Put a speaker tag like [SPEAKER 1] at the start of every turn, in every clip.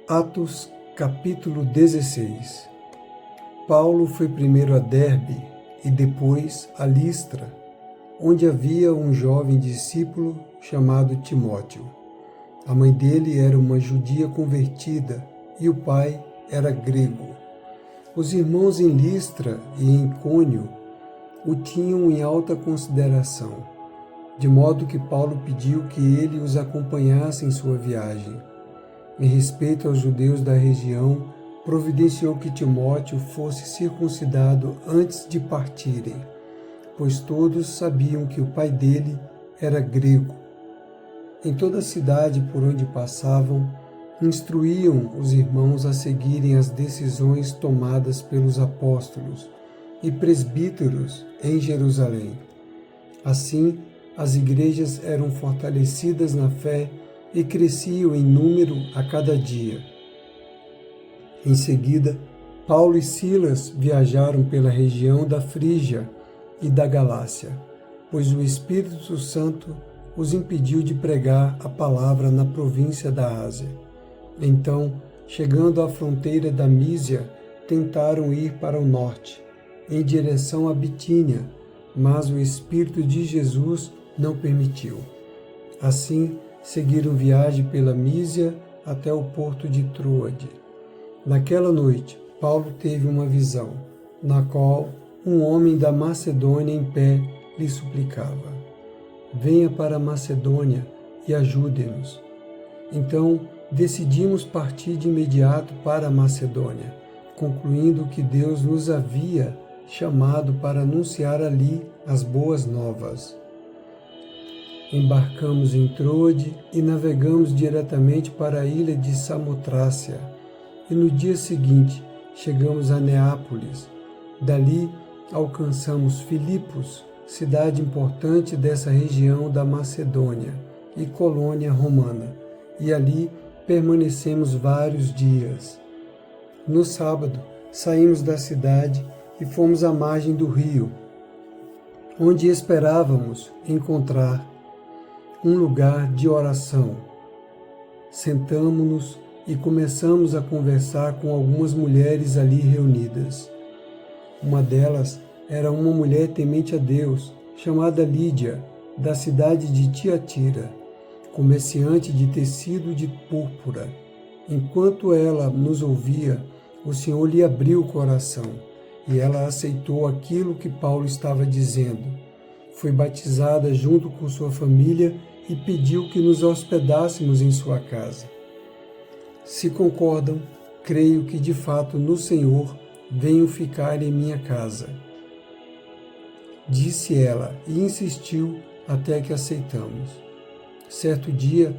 [SPEAKER 1] Atos, capítulo 16. Paulo foi primeiro a Derbe e depois a Listra, onde havia um jovem discípulo chamado Timóteo. A mãe dele era uma judia convertida e o pai era grego. Os irmãos em Listra e em Icônio o tinham em alta consideração, de modo que Paulo pediu que ele os acompanhasse em sua viagem. Em respeito aos judeus da região, providenciou que Timóteo fosse circuncidado antes de partirem, pois todos sabiam que o pai dele era grego. Em toda a cidade por onde passavam, instruíam os irmãos a seguirem as decisões tomadas pelos apóstolos e presbíteros em Jerusalém. Assim, as igrejas eram fortalecidas na fé e cresciam em número a cada dia. Em seguida, Paulo e Silas viajaram pela região da Frígia e da Galácia, pois o Espírito Santo os impediu de pregar a palavra na província da Ásia. Então, chegando à fronteira da Mísia, tentaram ir para o norte, em direção à Bitínia, mas o Espírito de Jesus não permitiu. Assim, seguiram viagem pela Mísia até o porto de Troade. Naquela noite, Paulo teve uma visão, na qual um homem da Macedônia em pé lhe suplicava: venha para a Macedônia e ajude-nos. Então, decidimos partir de imediato para a Macedônia, concluindo que Deus nos havia chamado para anunciar ali as boas novas. Embarcamos em Troade e navegamos diretamente para a ilha de Samotrácia, e no dia seguinte chegamos a Neápolis. Dali alcançamos Filipos, cidade importante dessa região da Macedônia e colônia romana, e ali permanecemos vários dias. No sábado, saímos da cidade e fomos à margem do rio, onde esperávamos encontrar um lugar de oração. Sentamo-nos e começamos a conversar com algumas mulheres ali reunidas. Uma delas era uma mulher temente a Deus, chamada Lídia, da cidade de Tiatira, comerciante de tecido de púrpura. Enquanto ela nos ouvia, o Senhor lhe abriu o coração, e ela aceitou aquilo que Paulo estava dizendo. Foi batizada junto com sua família e pediu que nos hospedássemos em sua casa. Se concordam, creio que de fato no Senhor venham ficar em minha casa, disse ela, e insistiu até que aceitamos. Certo dia,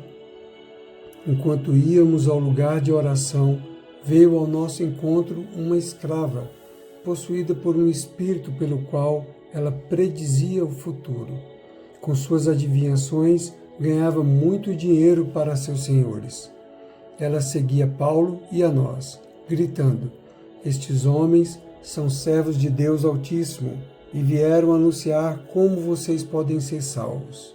[SPEAKER 1] enquanto íamos ao lugar de oração, veio ao nosso encontro uma escrava, possuída por um espírito pelo qual ela predizia o futuro. Com suas adivinhações, ganhava muito dinheiro para seus senhores. Ela seguia Paulo e a nós, gritando: estes homens são servos de Deus Altíssimo e vieram anunciar como vocês podem ser salvos.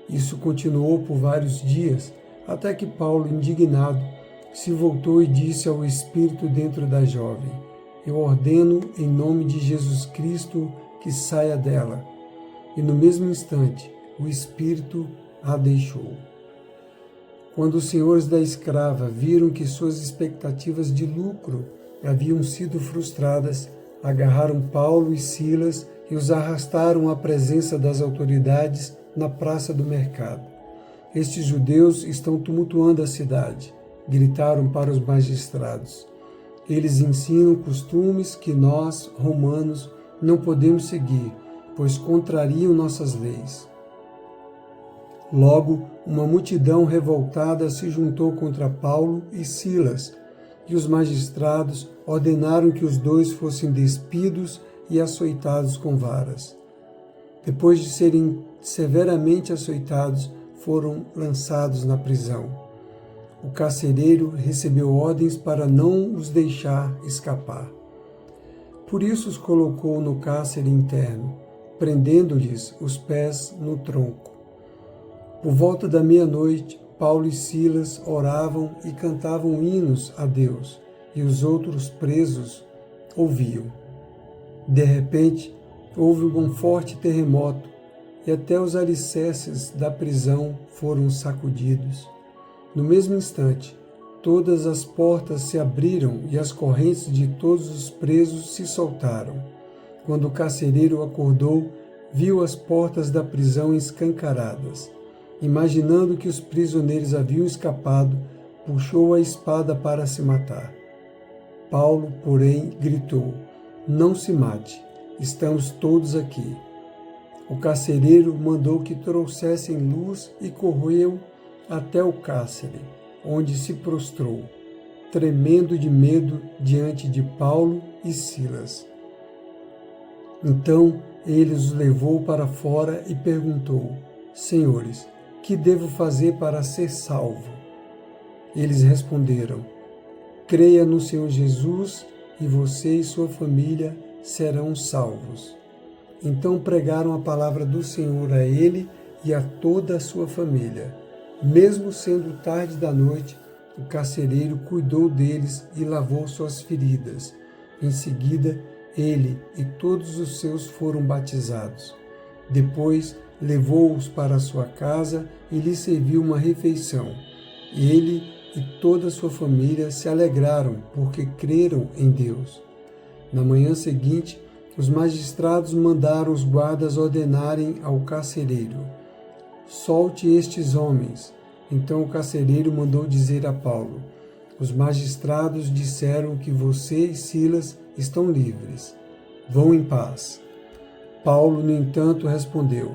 [SPEAKER 1] Isso continuou por vários dias, até que Paulo, indignado, se voltou e disse ao espírito dentro da jovem: eu ordeno em nome de Jesus Cristo que saia dela. E no mesmo instante, o espírito a deixou. Quando os senhores da escrava viram que suas expectativas de lucro haviam sido frustradas, agarraram Paulo e Silas e os arrastaram à presença das autoridades na praça do mercado. Estes judeus estão tumultuando a cidade, gritaram para os magistrados. Eles ensinam costumes que nós, romanos, não podemos seguir, pois contrariam nossas leis. Logo, uma multidão revoltada se juntou contra Paulo e Silas, e os magistrados ordenaram que os dois fossem despidos e açoitados com varas. Depois de serem severamente açoitados, foram lançados na prisão. O carcereiro recebeu ordens para não os deixar escapar. Por isso os colocou no cárcere interno, prendendo-lhes os pés no tronco. Por volta da meia-noite, Paulo e Silas oravam e cantavam hinos a Deus, e os outros presos ouviam. De repente, houve um forte terremoto, e até os alicerces da prisão foram sacudidos. No mesmo instante, todas as portas se abriram e as correntes de todos os presos se soltaram. Quando o carcereiro acordou, viu as portas da prisão escancaradas. Imaginando que os prisioneiros haviam escapado, puxou a espada para se matar. Paulo, porém, gritou: "Não se mate, estamos todos aqui." O carcereiro mandou que trouxessem luz e correu até o cárcere, onde se prostrou, tremendo de medo diante de Paulo e Silas. Então ele os levou para fora e perguntou: "Senhores, que devo fazer para ser salvo?" Eles responderam: "Creia no Senhor Jesus e você e sua família serão salvos." Então pregaram a palavra do Senhor a ele e a toda a sua família. Mesmo sendo tarde da noite, o carcereiro cuidou deles e lavou suas feridas. Em seguida, ele e todos os seus foram batizados. Depois, levou-os para sua casa e lhes serviu uma refeição. Ele e toda a sua família se alegraram porque creram em Deus. Na manhã seguinte, os magistrados mandaram os guardas ordenarem ao carcereiro: "Solte estes homens." Então o carcereiro mandou dizer a Paulo: "Os magistrados disseram que você e Silas estão livres. Vão em paz." Paulo, no entanto, respondeu: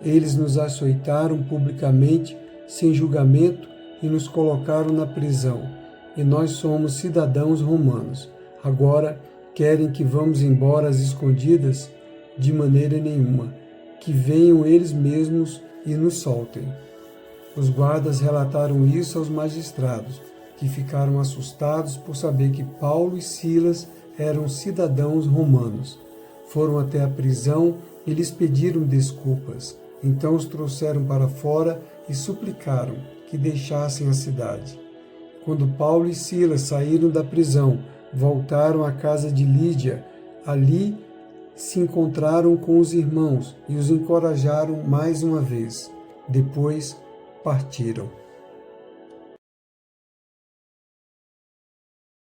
[SPEAKER 1] "Eles nos açoitaram publicamente, sem julgamento, e nos colocaram na prisão, e nós somos cidadãos romanos. Agora querem que vamos embora às escondidas? De maneira nenhuma. Que venham eles mesmos e nos soltem." Os guardas relataram isso aos magistrados, que ficaram assustados por saber que Paulo e Silas eram cidadãos romanos. Foram até a prisão e lhes pediram desculpas. Então os trouxeram para fora e suplicaram que deixassem a cidade. Quando Paulo e Silas saíram da prisão, voltaram à casa de Lídia. Ali se encontraram com os irmãos e os encorajaram mais uma vez. Depois partiram.